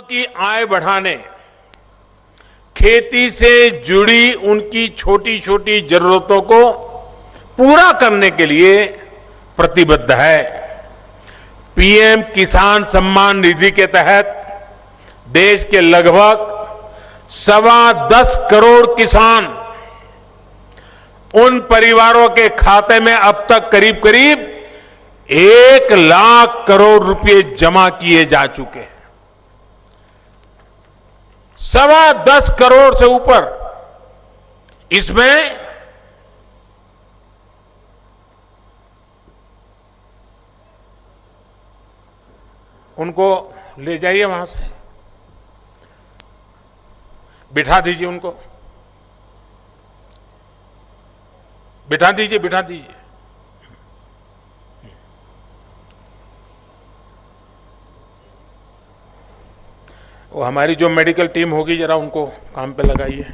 की आय बढ़ाने, खेती से जुड़ी उनकी छोटी छोटी जरूरतों को पूरा करने के लिए प्रतिबद्ध है। पीएम किसान सम्मान निधि के तहत देश के लगभग 10.25 करोड़ किसान, उन परिवारों के खाते में अब तक करीब करीब 1 लाख करोड़ रुपए जमा किए जा चुके हैं। 10.25 करोड़ से ऊपर। इसमें उनको ले जाइए, वहां से बिठा दीजिए, उनको बिठा दीजिए, बिठा दीजिए। वो हमारी जो मेडिकल टीम होगी, जरा उनको काम पे लगाइए।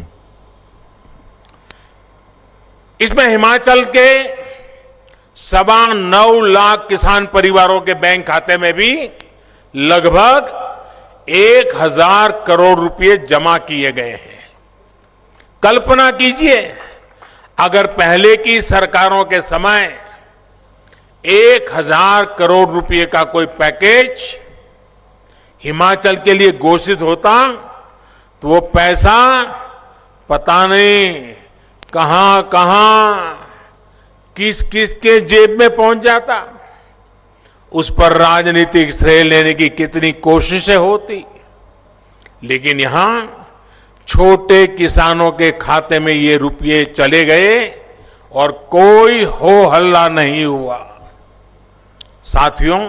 इसमें हिमाचल के 9.25 लाख किसान परिवारों के बैंक खाते में भी लगभग 1,000 करोड़ रुपए जमा किए गए हैं। कल्पना कीजिए, अगर पहले की सरकारों के समय 1,000 करोड़ रुपए का कोई पैकेज हिमाचल के लिए घोषित होता, तो वो पैसा पता नहीं कहां कहां, किस किस के जेब में पहुंच जाता। उस पर राजनीतिक श्रेय लेने की कितनी कोशिशें होती, लेकिन यहां छोटे किसानों के खाते में ये रुपये चले गए और कोई हो हल्ला नहीं हुआ। साथियों,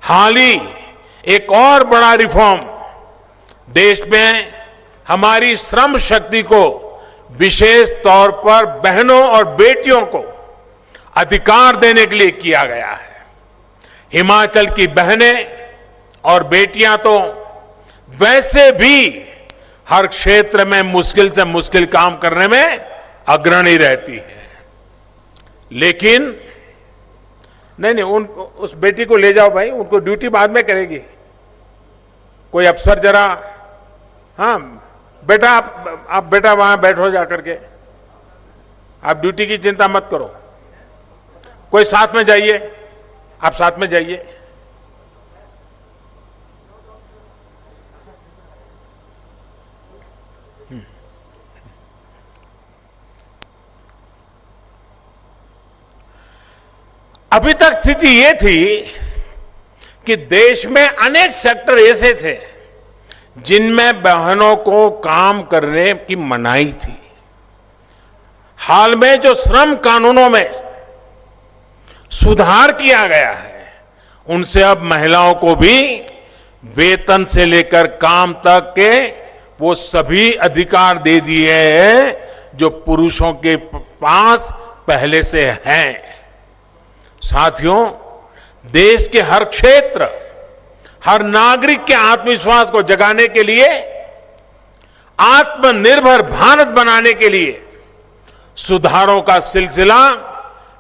हाल ही एक और बड़ा रिफॉर्म देश में हमारी श्रम शक्ति को, विशेष तौर पर बहनों और बेटियों को अधिकार देने के लिए किया गया है। हिमाचल की बहनें और बेटियां तो वैसे भी हर क्षेत्र में मुश्किल से मुश्किल काम करने में अग्रणी रहती है, लेकिन नहीं, उस बेटी को ले जाओ भाई, उनको ड्यूटी बाद में करेगी कोई अफसर। जरा, हाँ बेटा, आप बेटा वहां बैठो जाकर के, आप ड्यूटी की चिंता मत करो। कोई साथ में जाइए, आप साथ में जाइए। अभी तक स्थिति ये थी कि देश में अनेक सेक्टर ऐसे थे जिनमें बहनों को काम करने की मनाही थी। हाल में जो श्रम कानूनों में सुधार किया गया है, उनसे अब महिलाओं को भी वेतन से लेकर काम तक के वो सभी अधिकार दे दिए हैं जो पुरुषों के पास पहले से हैं। साथियों, देश के हर क्षेत्र, हर नागरिक के आत्मविश्वास को जगाने के लिए, आत्मनिर्भर भारत बनाने के लिए सुधारों का सिलसिला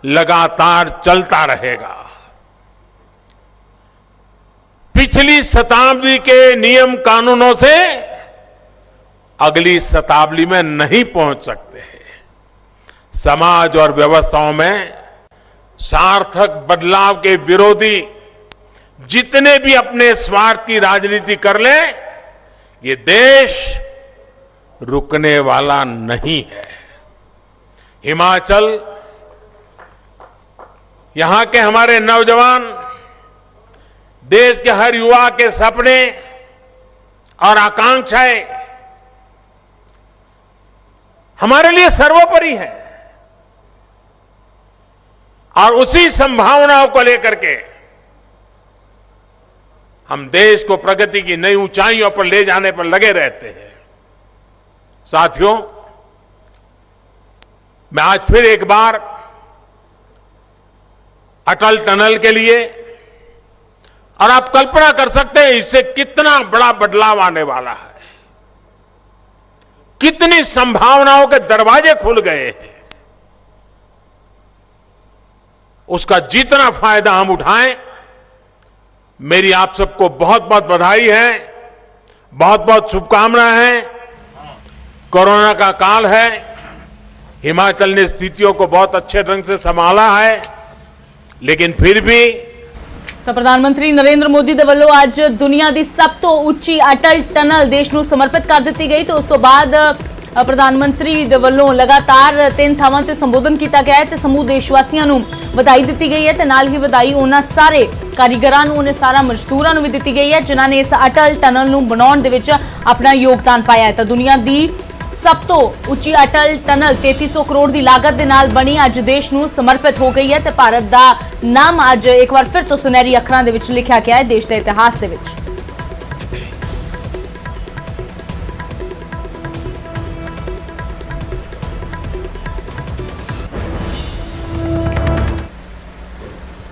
लगातार चलता रहेगा। पिछली शताब्दी के नियम कानूनों से अगली शताब्दी में नहीं पहुंच सकते हैं। समाज और व्यवस्थाओं में सार्थक बदलाव के विरोधी जितने भी अपने स्वार्थ की राजनीति कर ले, ये देश रुकने वाला नहीं है। हिमाचल, यहां के हमारे नौजवान, देश के हर युवा के सपने और आकांक्षाएं हमारे लिए सर्वोपरि है, और उसी संभावनाओं को लेकर के हम देश को प्रगति की नई ऊंचाइयों पर ले जाने पर लगे रहते हैं। साथियों, मैं आज फिर एक बार अटल टनल के लिए, और आप कल्पना कर सकते हैं इससे कितना बड़ा बदलाव आने वाला है, कितनी संभावनाओं के दरवाजे खुल गए हैं। उसका जितना फायदा हम उठाएं, मेरी आप सबको बहुत बहुत बधाई है। बहुत बहुत शुभकामनाएं हैं। कोरोना का काल है, हिमाचल ने स्थितियों को बहुत अच्छे ढंग से संभाला है, लेकिन फिर भी ਤਾਂ ਪ੍ਰਧਾਨ ਮੰਤਰੀ ਨਰਿੰਦਰ ਮੋਦੀ ਦੇ ਵੱਲੋਂ ਅੱਜ ਦੁਨੀਆ ਦੀ ਸਭ ਤੋਂ ਉੱਚੀ ਅਟਲ ਟਨਲ ਦੇਸ਼ ਨੂੰ ਸਮਰਪਿਤ ਕਰ ਦਿੱਤੀ ਗਈ ਤੇ ਉਸ ਤੋਂ ਬਾਅਦ ਪ੍ਰਧਾਨ ਮੰਤਰੀ ਦੇ ਵੱਲੋਂ ਲਗਾਤਾਰ 3 ਥਾਵਾਂ ਤੇ ਸੰਬੋਧਨ ਕੀਤਾ ਗਿਆ ਹੈ ਤੇ ਸਮੂਹ ਦੇਸ਼ ਵਾਸੀਆਂ ਨੂੰ ਵਧਾਈ ਦਿੱਤੀ ਗਈ ਹੈ ਤੇ ਨਾਲ ਹੀ ਵਧਾਈ ਉਹਨਾਂ ਸਾਰੇ ਕਾਰੀਗਰਾਂ ਨੂੰ, ਉਹਨੇ ਸਾਰਾ ਮਜ਼ਦੂਰਾਂ ਨੂੰ ਵੀ ਦਿੱਤੀ ਗਈ ਹੈ ਜਿਨ੍ਹਾਂ ਨੇ ਇਸ ਅਟਲ ਟਨਲ ਨੂੰ ਬਣਾਉਣ ਦੇ ਵਿੱਚ ਆਪਣਾ ਯੋਗਦਾਨ ਪਾਇਆ ਹੈ। ਤਾਂ ਦੁਨੀਆ ਦੀ ਸਭ ਤੋਂ ਉੱਚੀ ਅਟਲ ਟਨਲ 3300 ਕਰੋੜ ਦੀ ਲਾਗਤ ਦੇ ਨਾਲ ਬਣੀ ਅੱਜ ਦੇਸ਼ ਨੂੰ ਸਮਰਪਿਤ ਹੋ ਗਈ ਹੈ ਤੇ ਭਾਰਤ ਦਾ ਨਾਮ ਅੱਜ ਇੱਕ ਵਾਰ ਫਿਰ ਤੋਂ ਸੁਨਹਿਰੀ ਅੱਖਰਾਂ ਦੇ ਵਿੱਚ ਲਿਖਿਆ ਗਿਆ ਹੈ ਦੇਸ਼ ਦੇ ਇਤਿਹਾਸ ਦੇ ਵਿੱਚ।